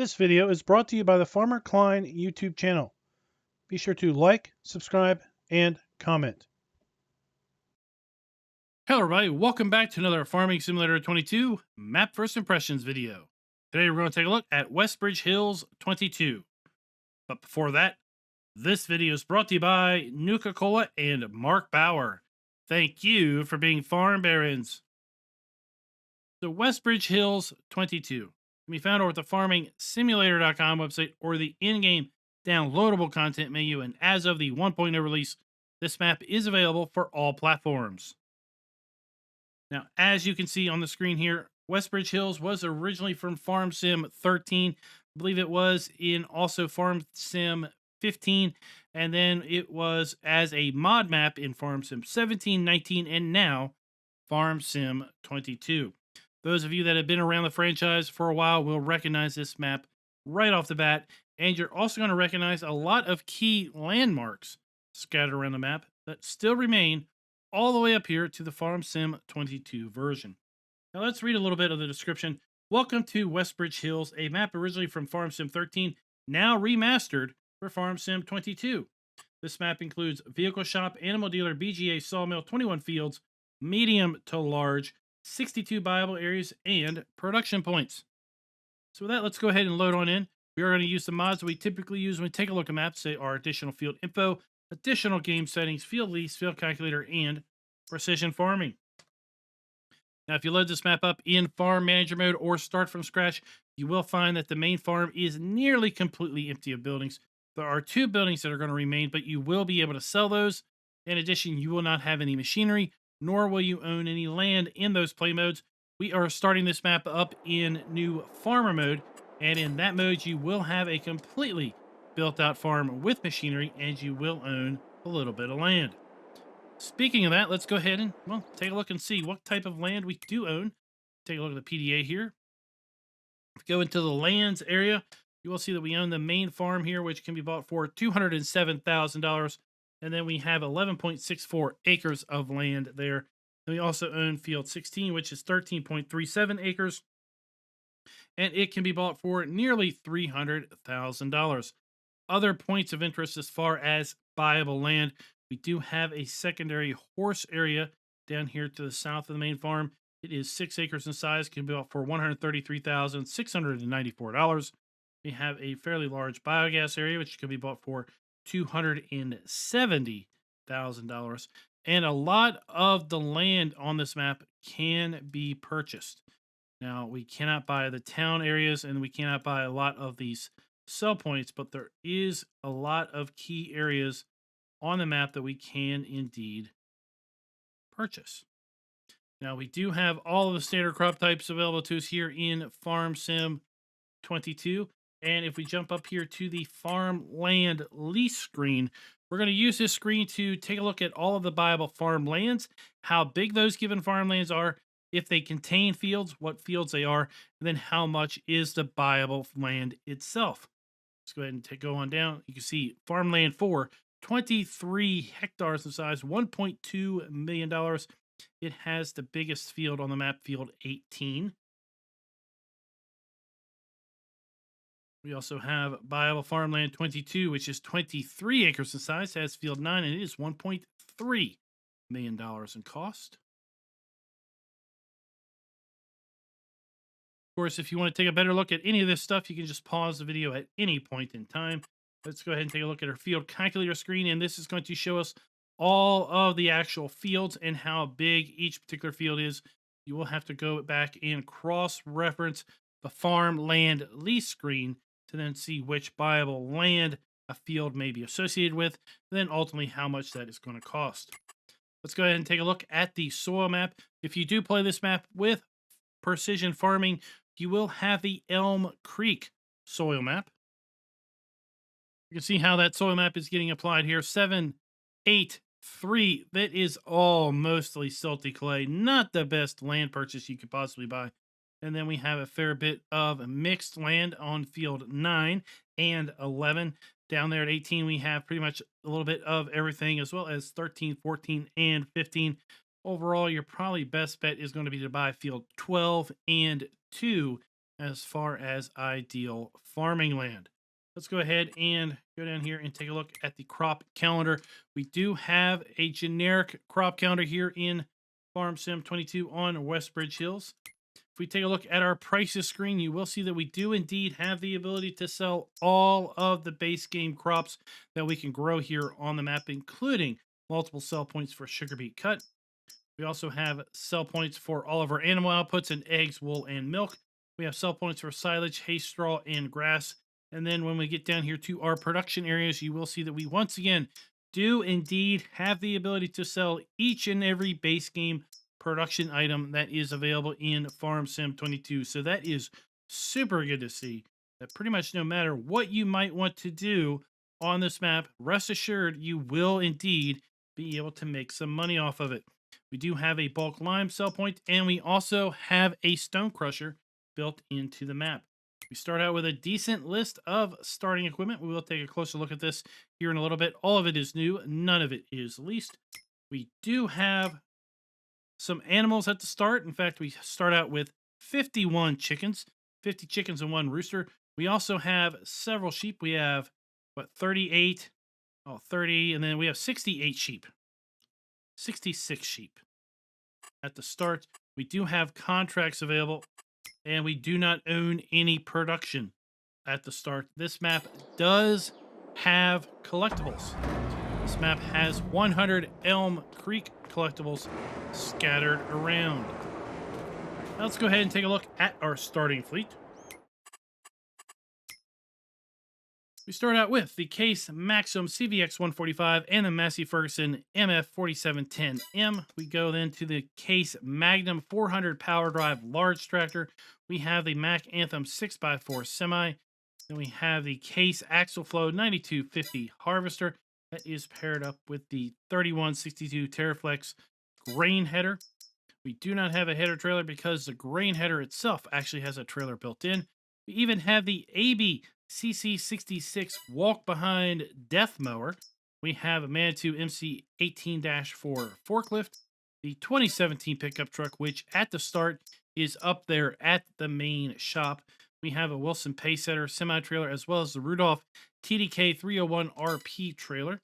This video is brought to you by the FARMER-KLEIN YouTube channel. Be sure to like, subscribe, and comment. Hello everybody, welcome back to another Farming Simulator 22 Map First Impressions video. Today we're going to take a look at WestBridge Hills 22. But before that, this video is brought to you by Nuka-Cola and Mark Bauer. Thank you for being farm barons. So WestBridge Hills 22 can be found over at the FarmingSimulator.com website or the in-game downloadable content menu, and as of the 1.0 release, this map is available for all platforms. Now, as you can see on the screen here, WestBridge Hills was originally from Farm Sim 13. I believe it was in also Farm Sim 15. And then it was as a mod map in Farm Sim 17, 19, and now Farm Sim 22. Those of you that have been around the franchise for a while will recognize this map right off the bat. And you're also going to recognize a lot of key landmarks scattered around the map that still remain all the way up here to the Farm Sim 22 version. Now let's read a little bit of the description. Welcome to WestBridge Hills, a map originally from Farm Sim 13, now remastered for Farm Sim 22. This map includes vehicle shop, animal dealer, BGA, sawmill, 21 fields, medium to large, 62 buyable areas, and production points. So with that, let's go ahead and load on in. We are going to use the mods that we typically use when we take a look at maps, say our additional field info, additional game settings, field lease, field calculator, and precision farming. Now, if you load this map up in farm manager mode or start from scratch, you will find that the main farm is nearly completely empty of buildings. There are 2 buildings that are going to remain, but you will be able to sell those. In addition, you will not have any machinery, nor will you own any land in those play modes. We are starting this map up in new farmer mode, and in that mode, you will have a completely built out farm with machinery, and you will own a little bit of land. Speaking of that, let's go ahead and, well, take a look and see what type of land we do own. Take a look at the PDA here. If you go into the lands area, you will see that we own the main farm here, which can be bought for $207,000. And then we have 11.64 acres of land there. And we also own field 16, which is 13.37 acres. And it can be bought for nearly $300,000. Other points of interest as far as buyable land, we do have a secondary horse area down here to the south of the main farm. It is 6 acres in size, can be bought for $133,694. We have a fairly large biogas area, which can be bought for $270,000. And a lot of the land on this map can be purchased. Now, we cannot buy the town areas, and we cannot buy a lot of these sell points, but there is a lot of key areas on the map that we can indeed purchase. Now, we do have all of the standard crop types available to us here in Farm Sim 22. And if we jump up here to the farmland lease screen, we're going to use this screen to take a look at all of the buyable farmlands, how big those given farmlands are, if they contain fields, what fields they are, and then how much is the buyable land itself. Let's go ahead and go on down. You can see farmland 4, 23 hectares in size, $1.2 million. It has the biggest field on the map, field 18. We also have buyable farmland 22, which is 23 acres in size, has field 9, and it is $1.3 million in cost. Of course, if you want to take a better look at any of this stuff, you can just pause the video at any point in time. Let's go ahead and take a look at our field calculator screen, and this is going to show us all of the actual fields and how big each particular field is. You will have to go back and cross-reference the farmland lease screen to then see which buyable land a field may be associated with, and then ultimately how much that is going to cost. Let's go ahead and take a look at the soil map. If you do play this map with precision farming, you will have the Elm Creek soil map. You can see how that soil map is getting applied here. 7, 8, 3. That is all mostly silty clay. Not the best land purchase you could possibly buy. And then we have a fair bit of mixed land on field 9 and 11. Down there at 18, we have pretty much a little bit of everything, as well as 13, 14, and 15. Overall, your probably best bet is going to be to buy field 12 and 2 as far as ideal farming land. Let's go ahead and go down here and take a look at the crop calendar. We do have a generic crop calendar here in Farm Sim 22 on WestBridge Hills. If we take a look at our prices screen, you will see that we do indeed have the ability to sell all of the base game crops that we can grow here on the map, including multiple sell points for sugar beet cut. We also have sell points for all of our animal outputs and eggs, wool, and milk. We have sell points for silage, hay, straw, and grass. And then when we get down here to our production areas, you will see that we once again do indeed have the ability to sell each and every base game production item that is available in Farm Sim 22. So that is super good to see that pretty much no matter what you might want to do on this map, rest assured you will indeed be able to make some money off of it. We do have a bulk lime sell point, and we also have a stone crusher built into the map. We start out with a decent list of starting equipment. We will take a closer look at this here in a little bit. All of it is new. None of it is leased. We do have some animals at the start. In fact, we start out with 51 chickens, 50 chickens and 1 rooster. We also have several sheep. We have, 38? Oh, 30. And then we have 68 sheep. 66 sheep at the start. We do have contracts available, and we do not own any production at the start. This map does have collectibles. This map has 100 Elm Creek collectibles scattered around. Now let's go ahead and take a look at our starting fleet. We start out with the Case Maxim CVX 145 and the Massey Ferguson MF 4710M. We go then to the Case Magnum 400 Power Drive Large Tractor. We have the Mac Anthem 6x4 Semi. Then we have the Case Axle Flow 9250 Harvester. That is paired up with the 3162 Terraflex grain header. We do not have a header trailer because the grain header itself actually has a trailer built in. We even have the AB CC66 walk behind death mower. We have a Manitou MC 18-4 forklift, the 2017 pickup truck, which at the start is up there at the main shop. We have a Wilson Pacesetter semi-trailer, as well as the Rudolph TDK 301 RP trailer.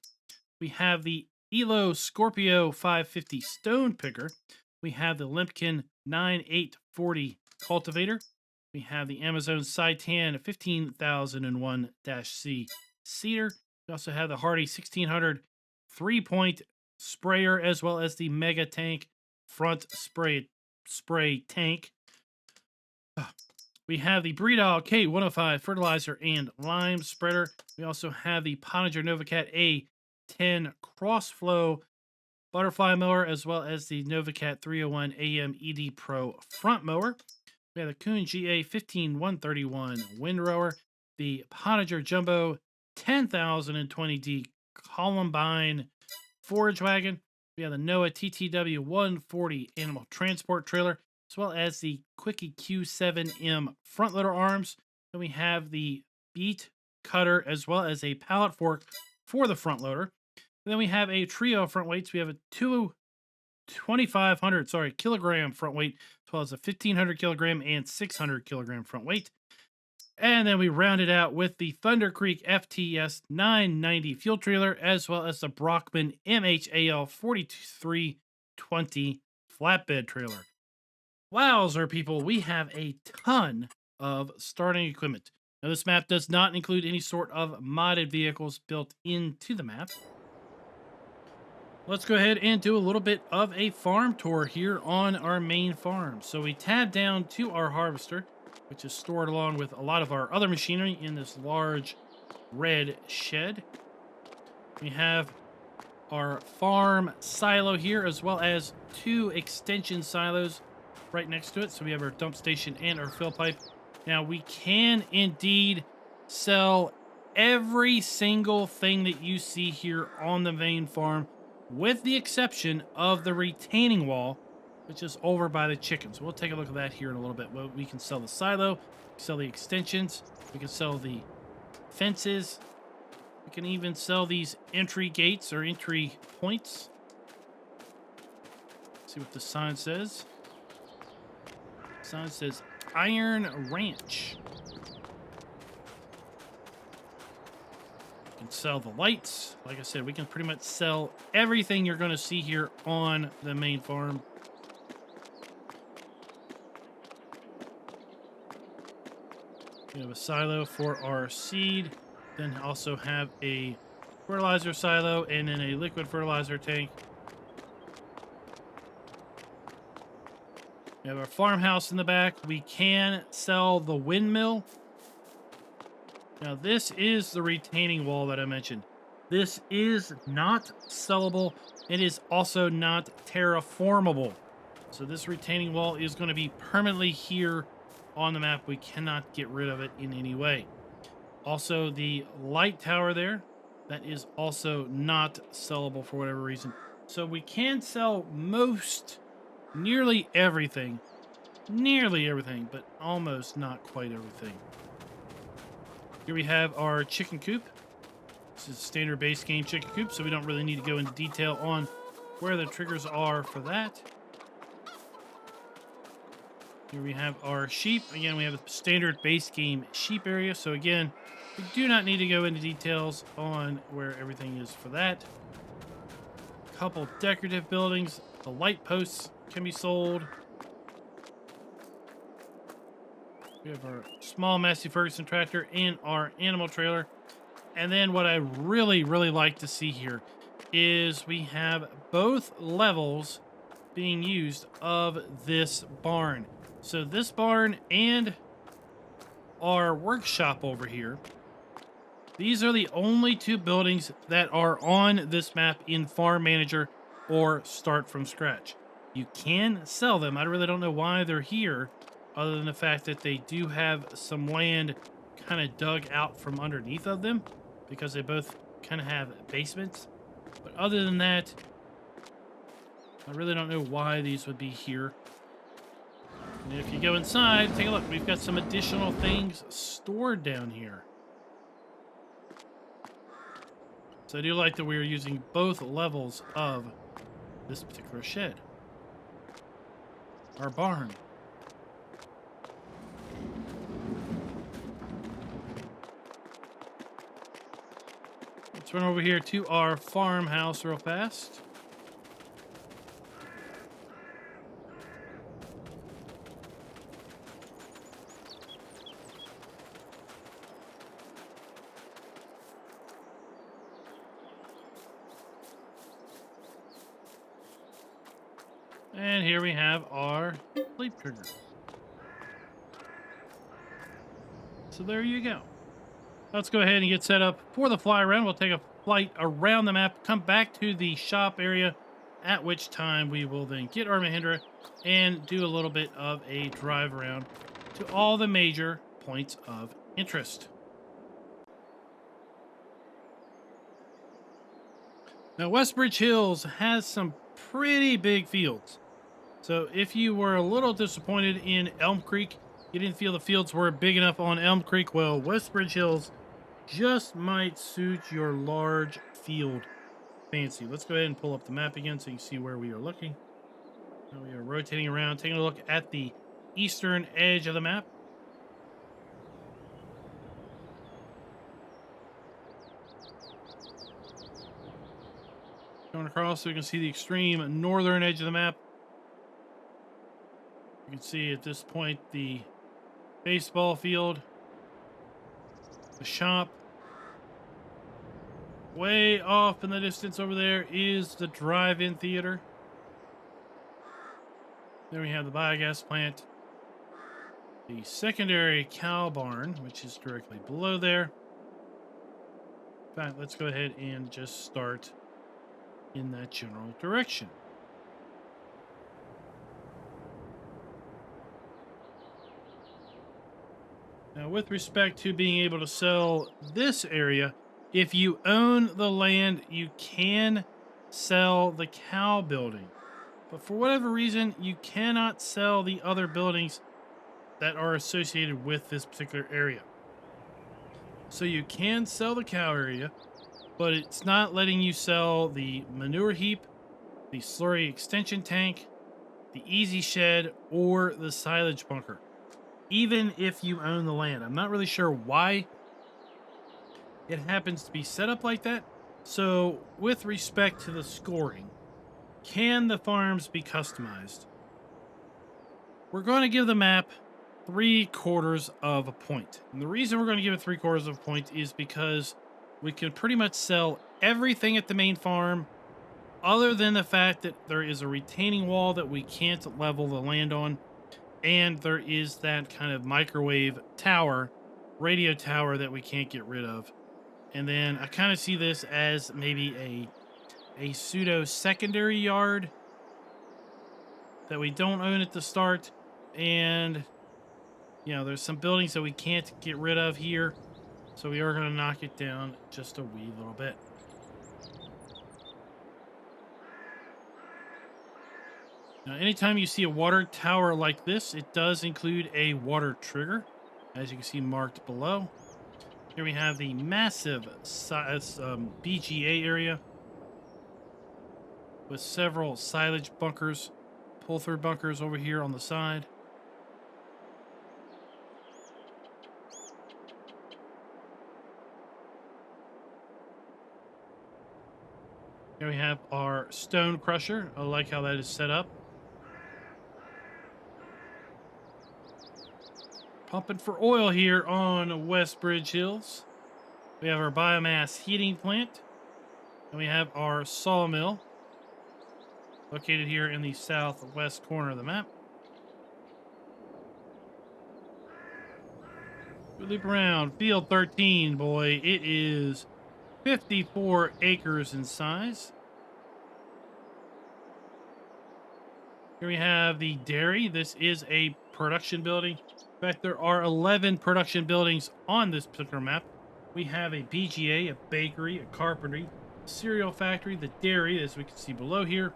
We have the Elo Scorpio 550 stone picker. We have the Limpkin 9840 cultivator. We have the Amazon Citan 15001-C seeder. We also have the Hardy 1600 3-point sprayer, as well as the Mega Tank front spray tank. We have the Breedall K105 fertilizer and lime spreader. We also have the Pottinger Novacat A10 crossflow butterfly mower, as well as the Novacat 301 AM ED Pro front mower. We have the Kuhn GA 15131 windrower, the Pottinger Jumbo 10,020D Columbine forage wagon. We have the Noah TTW 140 animal transport trailer, as well as the Quickie Q7M front loader arms. Then we have the beet cutter, as well as a pallet fork for the front loader. And then we have a trio of front weights. We have a 2,500 kilogram front weight, as well as a 1,500 kilogram and 600 kilogram front weight. And then we round it out with the Thunder Creek FTS 990 fuel trailer, as well as the Brockman MHAL 4320 flatbed trailer. Wowzer, people, we have a ton of starting equipment. Now, this map does not include any sort of modded vehicles built into the map. Let's go ahead and do a little bit of a farm tour here on our main farm. So we tab down to our harvester, which is stored along with a lot of our other machinery in this large red shed. We have our farm silo here, as well as 2 extension silos right next to it. So we have our dump station and our fill pipe. Now, we can indeed sell every single thing that you see here on the main farm, with the exception of the retaining wall, which is over by the chickens. We'll take a look at that here in a little bit. Well, we can sell the silo, sell the extensions, we can sell the fences, we can even sell these entry gates or entry points. Let's see what the sign says. The sign says Iron Ranch. We can sell the lights. Like I said, we can pretty much sell everything you're going to see here on the main farm. We have a silo for our seed. Then also have a fertilizer silo and then a liquid fertilizer tank. We have our farmhouse in the back. We can sell the windmill. Now, this is the retaining wall that I mentioned. This is not sellable. It is also not terraformable. So this retaining wall is going to be permanently here on the map. We cannot get rid of it in any way. Also, the light tower there, that is also not sellable for whatever reason. So we can sell nearly everything, but almost not quite everything. Here we have our chicken coop. This is a standard base game chicken coop, so we don't really need to go into detail on where the triggers are for that. Here we have our sheep. Again, we have a standard base game sheep area, so again, we do not need to go into details on where everything is for that. Couple decorative buildings. The light posts can be sold. We have our small Massey Ferguson tractor and our animal trailer. And then what I really like to see here is we have both levels being used of this barn. So this barn and our workshop over here, these are the only two buildings that are on this map in Farm Manager or Start from Scratch. You can sell them. I really don't know why they're here, other than the fact that they do have some land kind of dug out from underneath of them, because they both kind of have basements. But other than that, I really don't know why these would be here. And if you go inside, take a look. We've got some additional things stored down here. So I do like that we are using both levels of this particular shed. Our barn. Let's run over here to our farmhouse real fast. And here we have our sleep trigger. So there you go. Let's go ahead and get set up for the fly around. We'll take a flight around the map, come back to the shop area, at which time we will then get our Mahindra and do a little bit of a drive around to all the major points of interest. Now, WestBridge Hills has some pretty big fields. So if you were a little disappointed in Elm Creek, you didn't feel the fields were big enough on Elm Creek, well, WestBridge Hills just might suit your large field fancy. Let's go ahead and pull up the map again so you can see where we are looking. Now we are rotating around, taking a look at the eastern edge of the map. Going across so you can see the extreme northern edge of the map. You can see at this point the baseball field, the shop. Way off in the distance over there is the drive-in theater. Then we have the biogas plant, the secondary cow barn, which is directly below there. In fact, let's go ahead and just start in that general direction. Now, with respect to being able to sell this area, if you own the land, you can sell the cow building. But for whatever reason, you cannot sell the other buildings that are associated with this particular area. So you can sell the cow area, but it's not letting you sell the manure heap, the slurry extension tank, the easy shed, or the silage bunker. even if you own the land. I'm not really sure why it happens to be set up like that. So, with respect to the scoring, can the farms be customized? We're going to give the map 3/4 of a point. And the reason we're going to give it 3/4 of a point is because we can pretty much sell everything at the main farm, other than the fact that there is a retaining wall that we can't level the land on. And there is that kind of microwave tower, radio tower that we can't get rid of. And then I kind of see this as maybe a pseudo secondary yard that we don't own at the start. And, you know, there's some buildings that we can't get rid of here. So we are going to knock it down just a wee little bit. Now, anytime you see a water tower like this, it does include a water trigger, as you can see marked below. Here we have the massive size BGA area with several silage bunkers, pull-through bunkers over here on the side. Here we have our stone crusher. I like how that is set up. Pumping for oil here on WestBridge Hills. We have our biomass heating plant. And we have our sawmill, located here in the southwest corner of the map. We loop around field 13, boy. It is 54 acres in size. Here we have the dairy. This is a production building. In fact, there are 11 production buildings on this particular map. We have a BGA, a bakery, a carpentry, cereal factory, the dairy, as we can see below here.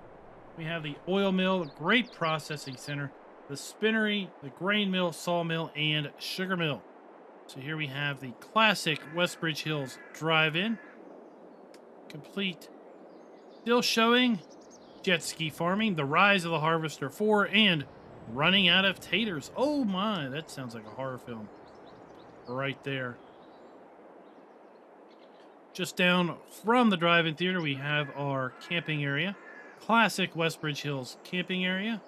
We have the oil mill, a great processing center, the spinnery, the grain mill, sawmill, and sugar mill. So here we have the classic WestBridge Hills drive-in, complete. Still showing jet ski farming, the rise of the Harvester 4, and running out of taters. Oh my, that sounds like a horror film right there. Just down from the drive-in theater, we have our camping area. Classic WestBridge Hills camping area.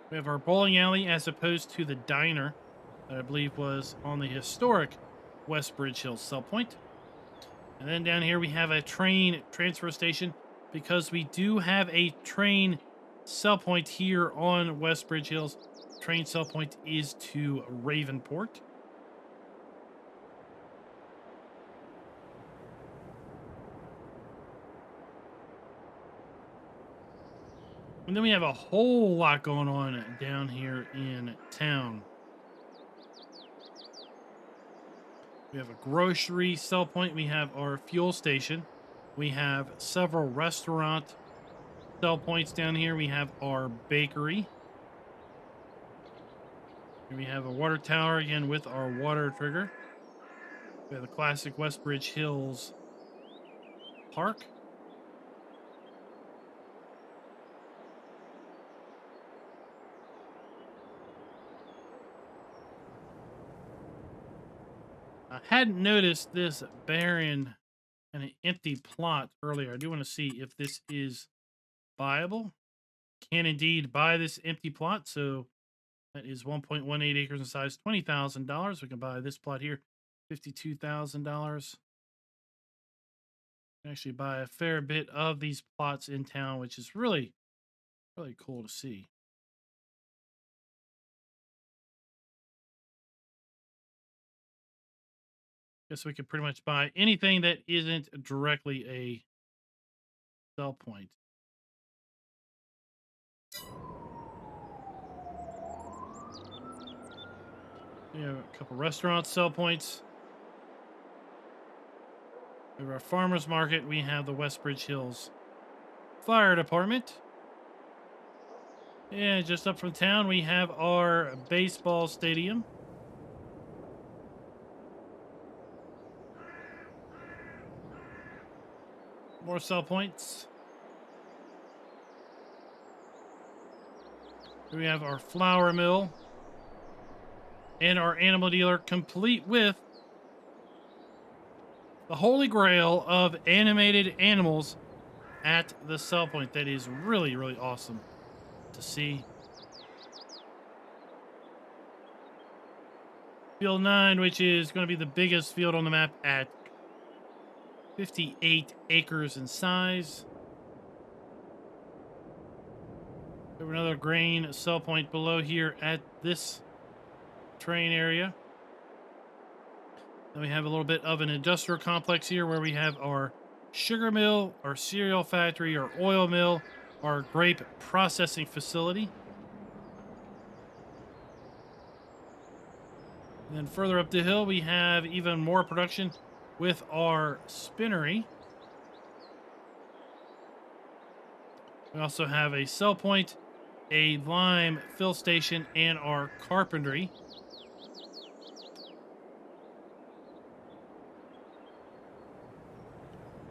We have our bowling alley as opposed to the diner that I believe was on the historic WestBridge Hills sell point. And then down here we have a train transfer station, because we do have a train sell point here on WestBridge Hills. Train sell point is to Ravenport. And then we have a whole lot going on down here in town. We have a grocery sell point. We have our fuel station. We have several restaurant sell points down here. We have our bakery. Here we have a water tower again with our water trigger. We have the classic WestBridge Hills Park. I hadn't noticed this barren and an empty plot earlier. I do want to see if this is buyable. Can indeed buy this empty plot. So that is 1.18 acres in size, $20,000. We can buy this plot here, $52,000. Actually buy a fair bit of these plots in town, which is really, really cool to see. Guess we can pretty much buy anything that isn't directly a sell point. We have a couple restaurant sell points. We have our farmers market. We have the WestBridge Hills Fire Department. And just up from town, we have our baseball stadium. More sell points. Here we have our flour mill. and our animal dealer, complete with the holy grail of animated animals at the sell point. That is really, really awesome to see. Field 9, which is going to be the biggest field on the map at 58 acres in size. We have another grain sell point below here at this terrain area. Then we have a little bit of an industrial complex here where we have our sugar mill, our cereal factory, our oil mill, our grape processing facility. And then further up the hill, we have even more production with our spinnery. We also have a sell point, a lime fill station, and our carpentry.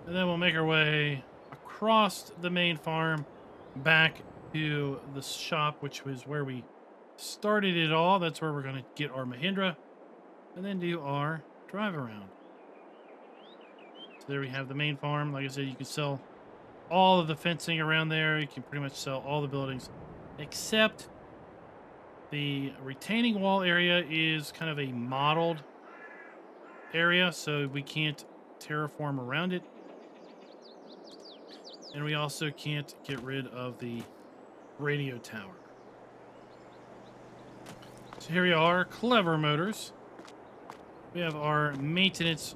And then we'll make our way across the main farm back to the shop, which was where we started it all. That's where we're going to get our Mahindra and then do our drive around. So there we have the main farm. Like I said, you can sell all of the fencing around there. You can pretty much sell all the buildings, except the retaining wall area is kind of a modeled area, so we can't terraform around it. And we also can't get rid of the radio tower. So here we are, Clever Motors. We have our maintenance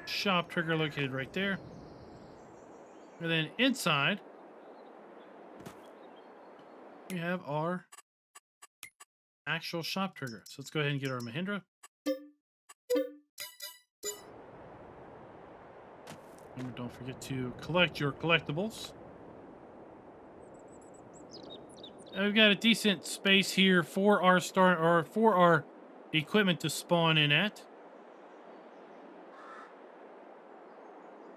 shop trigger located right there. And then inside, we have our actual shop trigger. So let's go ahead and get our Mahindra. And don't forget to collect your collectibles. And we've got a decent space here for our for our equipment to spawn in at.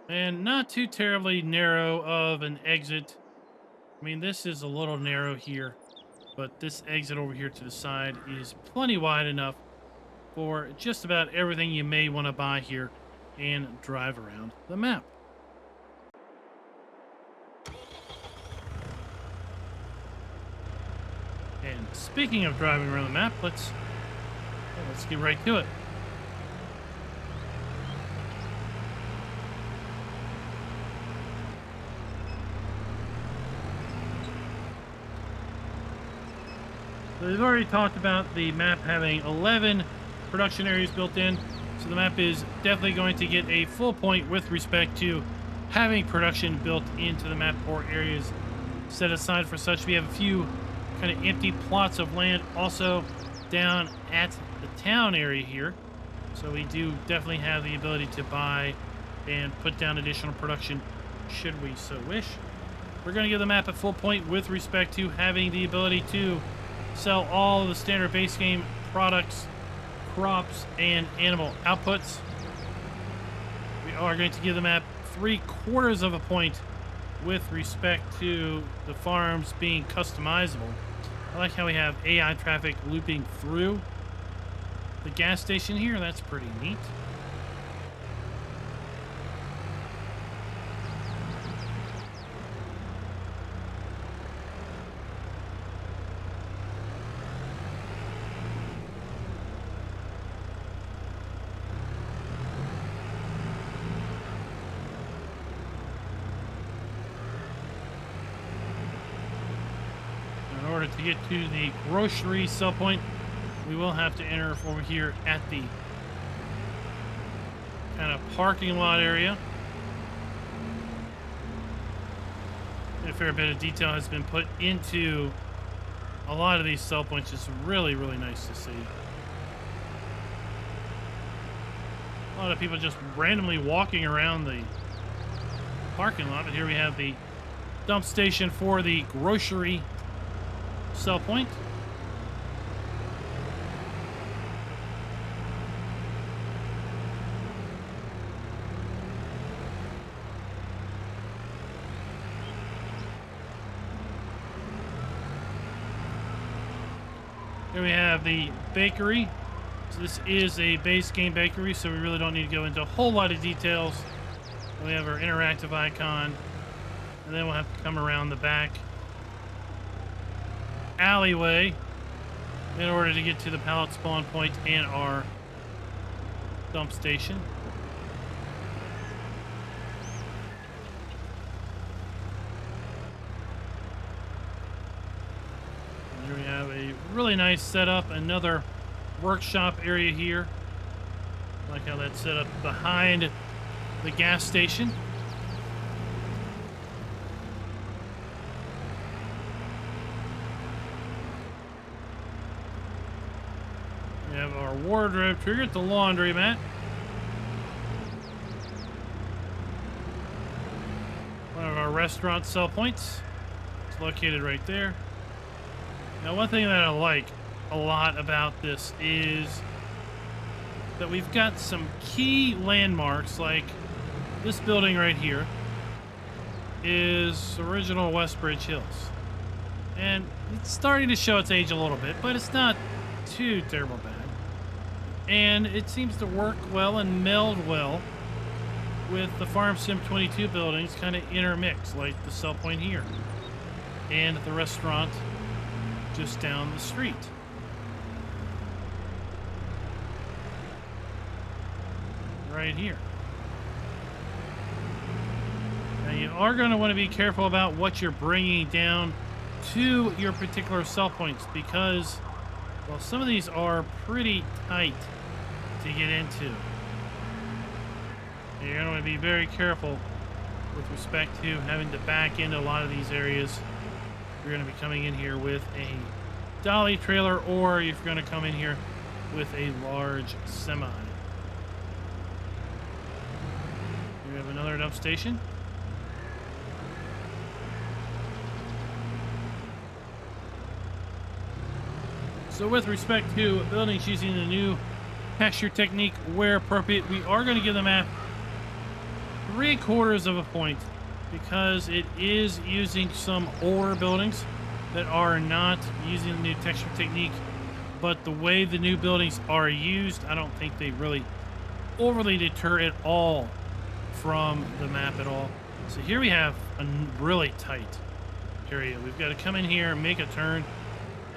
And not too terribly narrow of an exit. I mean, this is a little narrow here, but this exit over here to the side is plenty wide enough for just about everything you may want to buy here and drive around the map. And speaking of driving around the map, let's get right to it. So we've already talked about the map having 11 production areas built in. So the map is definitely going to get a full point with respect to having production built into the map or areas set aside for such. We have a few kind of empty plots of land also down at the town area here. So we do definitely have the ability to buy and put down additional production should we so wish. We're going to give the map a full point with respect to having the ability to sell all of the standard base game products, crops, and animal outputs. We are going to give the map 3/4 of a point with respect to the farms being customizable. I like how we have AI traffic looping through the gas station here. That's pretty neat. In order to get to the grocery sell point, we will have to enter over here at the kind of parking lot area. A fair bit of detail has been put into a lot of these sell points. It's really, really nice to see. A lot of people just randomly walking around the parking lot, but here we have the dump station for the grocery sell point. Here we have the bakery. So this is a base game bakery, so we really don't need to go into a whole lot of details. We have our interactive icon, and then we'll have to come around the back alleyway in order to get to the pallet spawn point and our dump station. And here we have a really nice setup, another workshop area here. I like how that's set up behind the gas station. We have our wardrobe trigger at the laundromat. One of our restaurant sell points. It's located right there. Now, one thing that I like a lot about this is that we've got some key landmarks, like this building right here is original WestBridge Hills. And it's starting to show its age a little bit, but it's not too terrible bad. And it seems to work well and meld well with the Farm Sim 22 buildings, kind of intermix, like the sell point here and the restaurant just down the street. Right here. Now you are going to want to be careful about what you're bringing down to your particular sell points, because, well, some of these are pretty tight to get into. You're going to want to be very careful with respect to having to back into a lot of these areas. You're going to be coming in here with a dolly trailer, or if you're going to come in here with a large semi. We have another dump station. So with respect to buildings using the new texture technique where appropriate, we are going to give the map 3/4 of a point, because it is using some older buildings that are not using the new texture technique. But the way the new buildings are used, I don't think they really overly deter at all from the map at all. So here we have a really tight area. We've got to come in here, make a turn,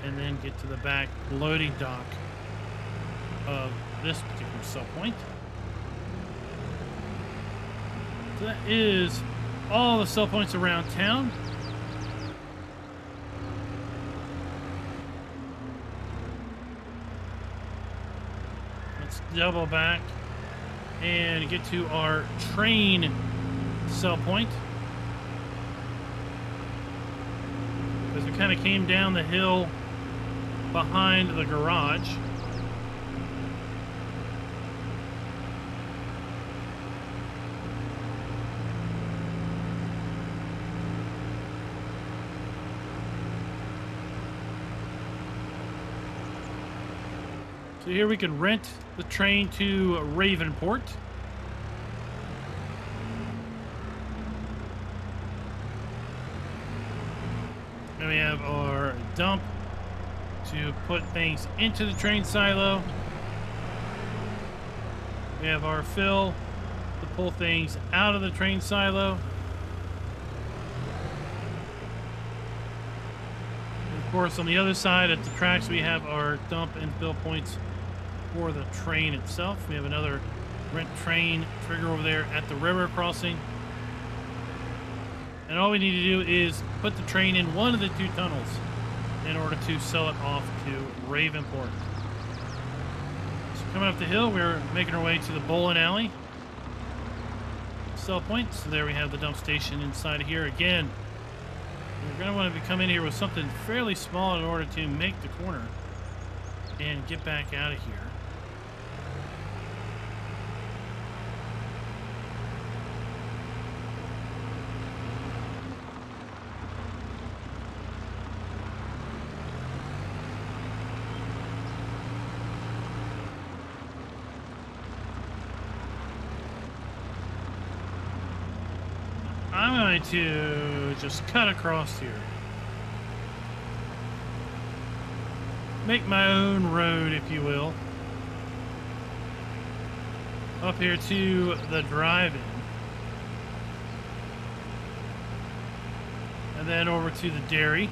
and then get to the back loading dock of this particular sell point. So that is all the sell points around town. Let's double back and get to our train sell point, because we kind of came down the hill behind the garage. So here we can rent the train to Ravenport. And we have our dump to put things into the train silo. We have our fill to pull things out of the train silo. And of course, on the other side at the tracks, we have our dump and fill points for the train itself. We have another rent train trigger over there at the river crossing. And all we need to do is put the train in one of the two tunnels in order to sell it off to Ravenport. So coming up the hill, we're making our way to the bowling alley sell point. So there we have the dump station inside of here. Again, we're going to want to come in here with something fairly small in order to make the corner and get back out of here. I'm going to just cut across here. make my own road, if you will, up here to the drive-in, and then over to the dairy.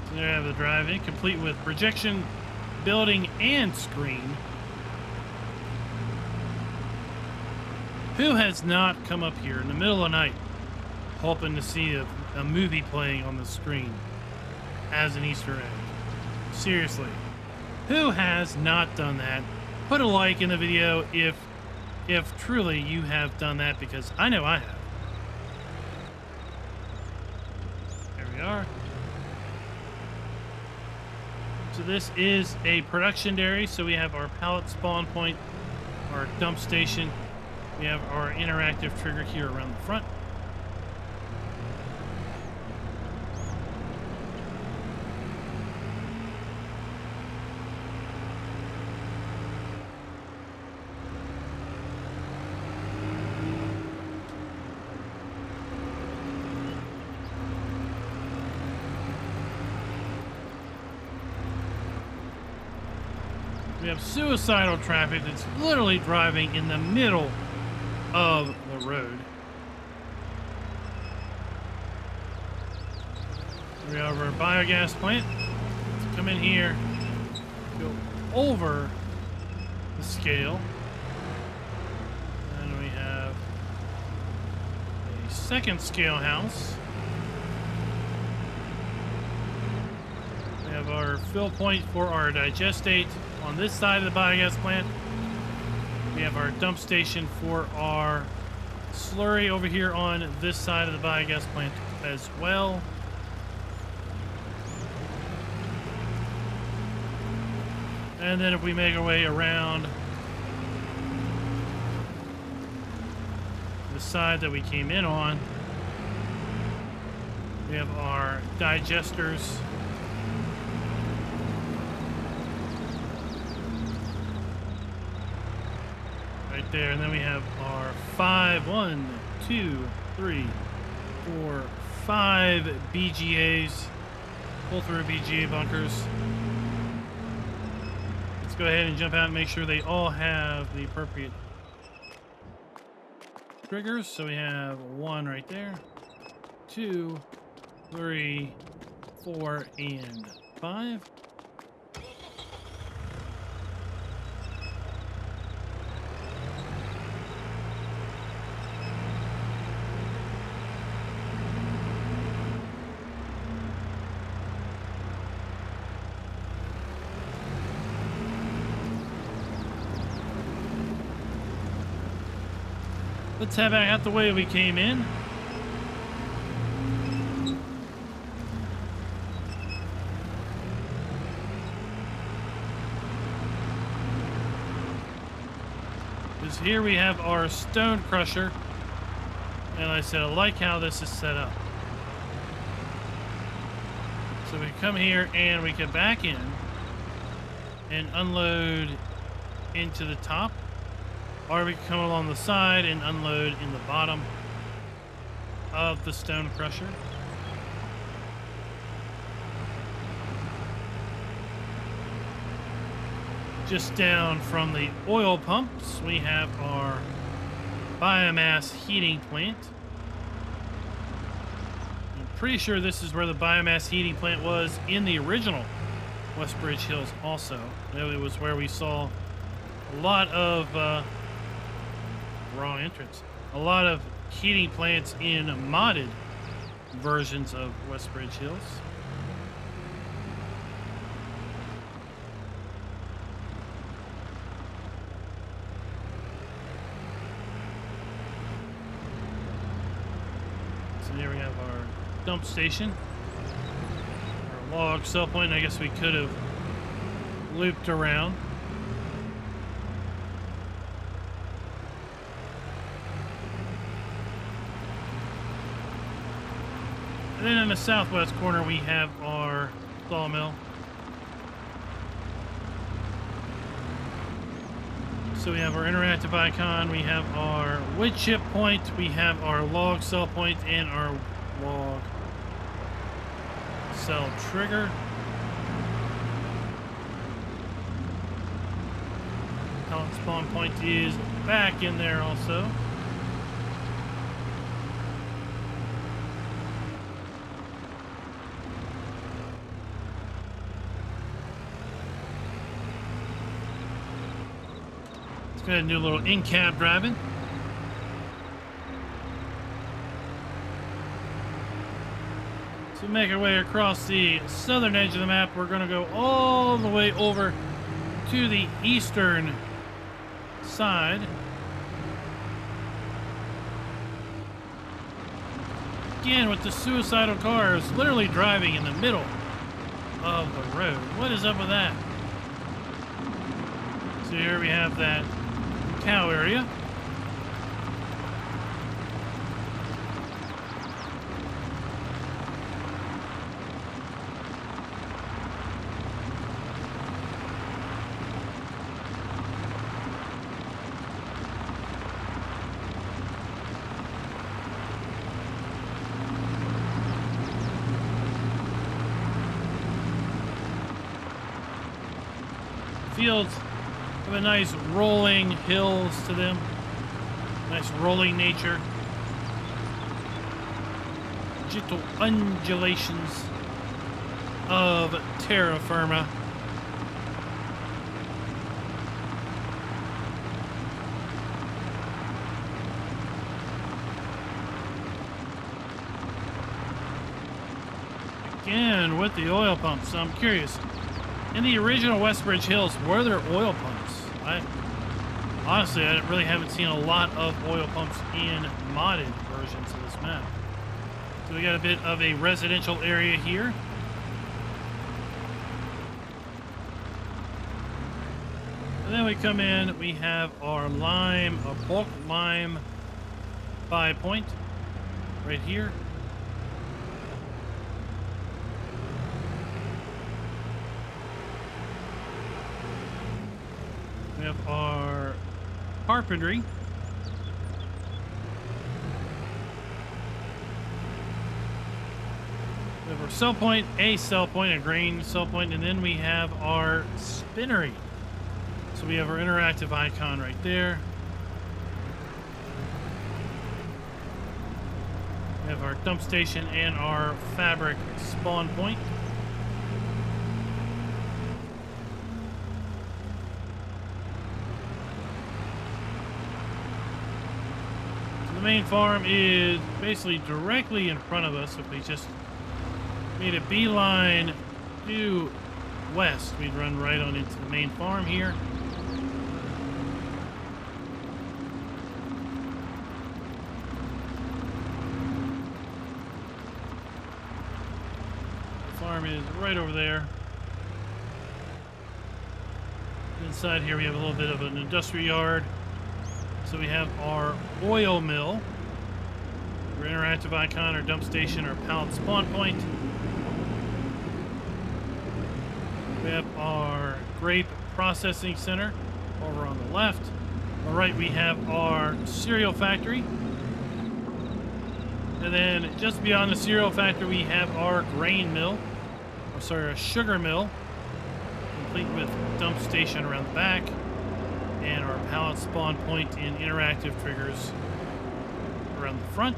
So there I have the drive-in, complete with projection, building, and screen. Who has not come up here in the middle of the night hoping to see a movie playing on the screen as an Easter egg? Seriously. Who has not done that? Put a like in the video if truly you have done that, because I know I have. There we are. So this is a production dairy. So we have our pallet spawn point, our dump station. We have our interactive trigger here around the front. We have suicidal traffic that's literally driving in the middle of the road. We have our biogas plant. Let's come in here, go over the scale, and we have a second scale house. We have our fill point for our digestate on this side of the biogas plant. We have our dump station for our slurry over here on this side of the biogas plant as well. And then if we make our way around the side that we came in on, we have our digesters. Right there, and then we have our 5 BGAs, pull through BGA bunkers. Let's go ahead and jump out and make sure they all have the appropriate triggers. So we have 1 right there, 2, 3, 4, and 5. Let's head back out the way we came in. Because here we have our stone crusher. And like I said, I like how this is set up. So we come here and we can back in and unload into the top. Or we can come along the side and unload in the bottom of the stone crusher. Just down from the oil pumps, we have our biomass heating plant. I'm pretty sure this is where the biomass heating plant was in the original WestBridge Hills also. It was where we saw a lot of wrong entrance. A lot of heating plants in modded versions of WestBridge Hills. So there we have our dump station. Our log sell point. I guess we could have looped around. And then in the southwest corner, we have our sawmill. So we have our interactive icon, we have our wood chip point, we have our log sell point, and our log cell trigger. Pellet spawn point is back in there also. Let's go ahead and do a little in-cab driving. To make our way across the southern edge of the map, we're going to go all the way over to the eastern side. Again, with the suicidal cars literally driving in the middle of the road. What is up with that? So here we have that cow area. Fields have a nice rolling hills to them, nice rolling nature, gentle undulations of terra firma. Again with the oil pumps, so I'm curious. In the original WestBridge Hills, were there oil pumps? Honestly, I really haven't seen a lot of oil pumps in modded versions of this map. So we got a bit of a residential area here. And then we come in, we have our bulk lime buy point right here. We have our carpentry. We have our sell point, a sell point, a grain sell point, and then we have our spinnery. So we have our interactive icon right there. We have our dump station and our fabric spawn point. The main farm is basically directly in front of us. If we just made a beeline due west, we'd run right on into the main farm here. The farm is right over there. Inside here we have a little bit of an industrial yard. So we have our oil mill, our interactive icon, our dump station, our pallet spawn point. We have our grape processing center over on the left. On the right we have our cereal factory. And then just beyond the cereal factory we have our grain mill, or sorry, our sugar mill, complete with dump station around the back. And our pallet spawn point and interactive triggers around the front.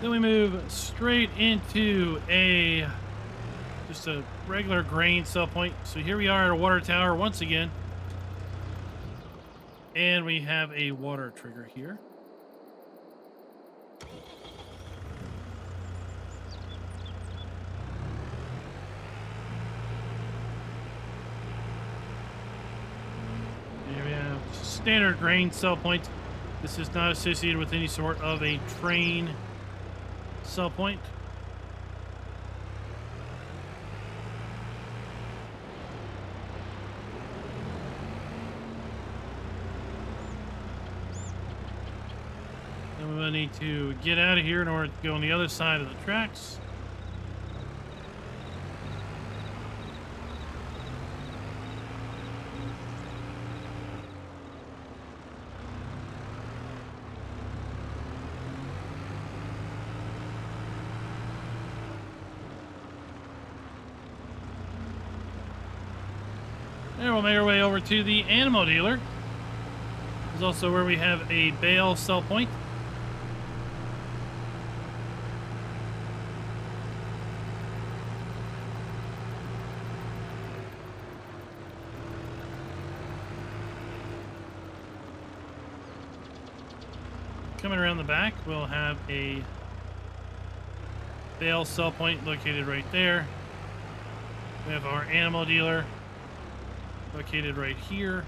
Then we move straight into just a regular grain sell point. So here we are at a water tower once again. And we have a water trigger here. Standard grain sell point. This is not associated with any sort of a train sell point. Then we will need to get out of here in order to go on the other side of the tracks. And we'll make our way over to the animal dealer. This is also where we have a bale sell point. Coming around the back, we'll have a bale sell point located right there. We have our animal dealer located right here.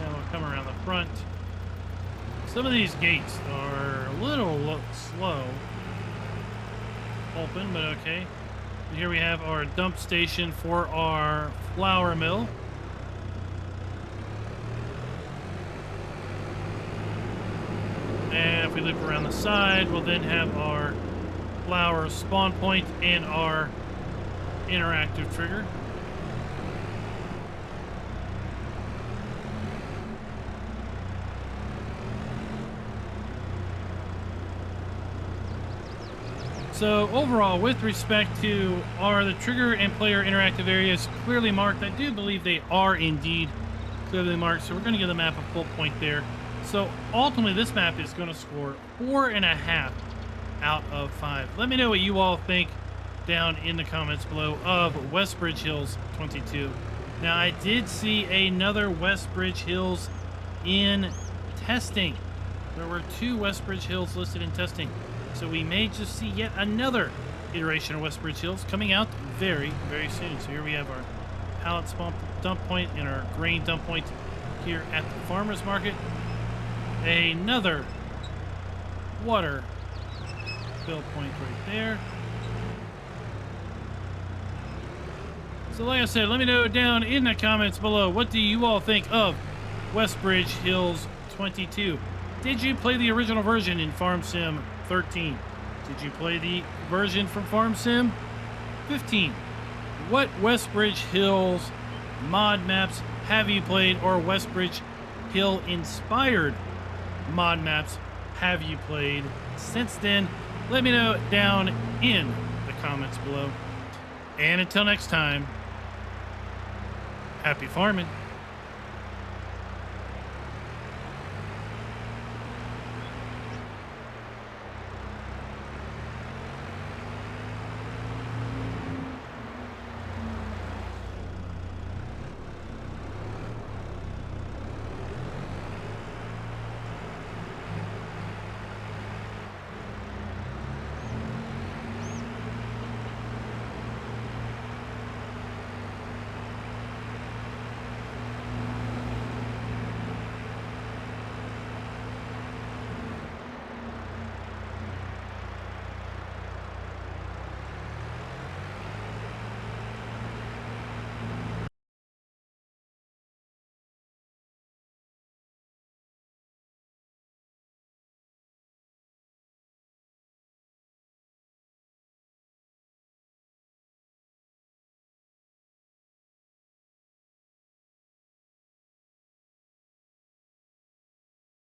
And we'll come around the front. Some of these gates are a little slow. Open, but okay. And here we have our dump station for our flour mill. And if we loop around the side, we'll then have our flour spawn point and our interactive trigger. So overall, with respect to are the trigger and player interactive areas clearly marked, I do believe they are indeed clearly marked. So we're going to give the map a full point there. So ultimately, this map is going to score 4.5 out of 5. Let me know what you all think down in the comments below of WestBridge Hills 22. Now, I did see another WestBridge Hills in testing. There were 2 WestBridge Hills listed in testing. So we may just see yet another iteration of WestBridge Hills coming out very, very soon. So here we have our pallet spawn dump point and our grain dump point here at the farmer's market. Another water fill point right there. So like I said, let me know down in the comments below, what do you all think of WestBridge Hills 22? Did you play the original version in Farm Sim 13? Did you play the version from Farm Sim 15? What WestBridge Hills mod maps have you played, or WestBridge Hill inspired mod maps have you played since then? Let me know down in the comments below. And until next time, happy farming.